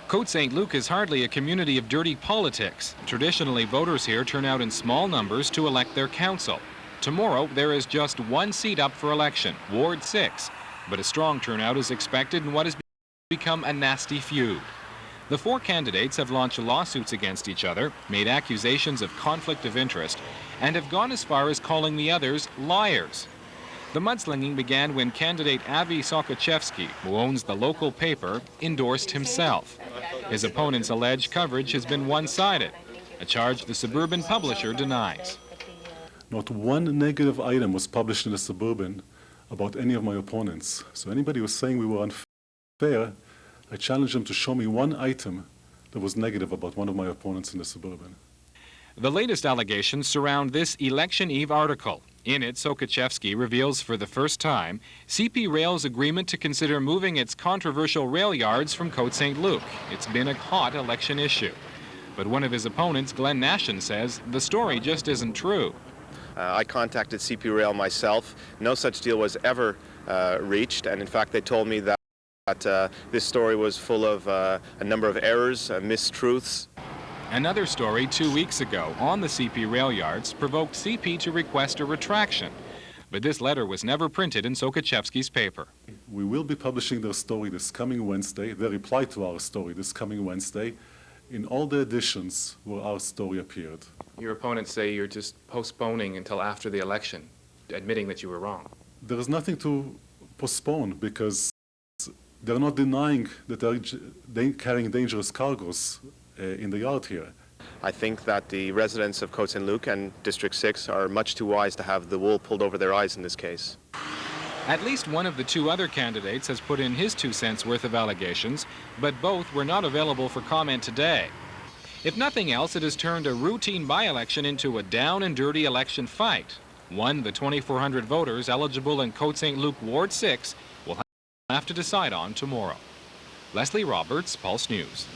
Cote Saint-Luc is hardly a community of dirty politics. Traditionally, voters here turn out in small numbers to elect their council. Tomorrow, there is just one seat up for election, Ward 6, but a strong turnout is expected in what has become a nasty feud. The four candidates have launched lawsuits against each other, made accusations of conflict of interest, and have gone as far as calling the others liars. The mudslinging began when candidate Avi Sokochevsky, who owns the local paper, endorsed himself. His opponent's alleged coverage has been one-sided, a charge the Suburban publisher denies. Not one negative item was published in the Suburban about any of my opponents. So anybody who's saying we were unfair, I challenge them to show me one item that was negative about one of my opponents in the Suburban. The latest allegations surround this Election Eve article. In it, Sokochevsky reveals for the first time CP Rail's agreement to consider moving its controversial rail yards from Cote Saint-Luc. It's been a hot election issue. But one of his opponents, Glenn Nashen, says the story just isn't true. I contacted CP Rail myself. No such deal was ever reached, and in fact they told me that this story was full of a number of errors, mistruths. Another story 2 weeks ago on the CP rail yards provoked CP to request a retraction. But this letter was never printed in Sokochevsky's paper. We will be publishing their story this coming Wednesday, their reply to our story this coming Wednesday, in all the editions where our story appeared. Your opponents say you're just postponing until after the election, admitting that you were wrong. There is nothing to postpone because they're not denying that they're carrying dangerous cargoes in the yard here. I think that the residents of Cote Saint-Luc and District 6 are much too wise to have the wool pulled over their eyes in this case. At least one of the two other candidates has put in his 2 cents worth of allegations, but both were not available for comment today. If nothing else, it has turned a routine by-election into a down and dirty election fight. One the 2,400 voters eligible in Cote Saint-Luc Ward 6 will have to decide on tomorrow. Leslie Roberts, Pulse News.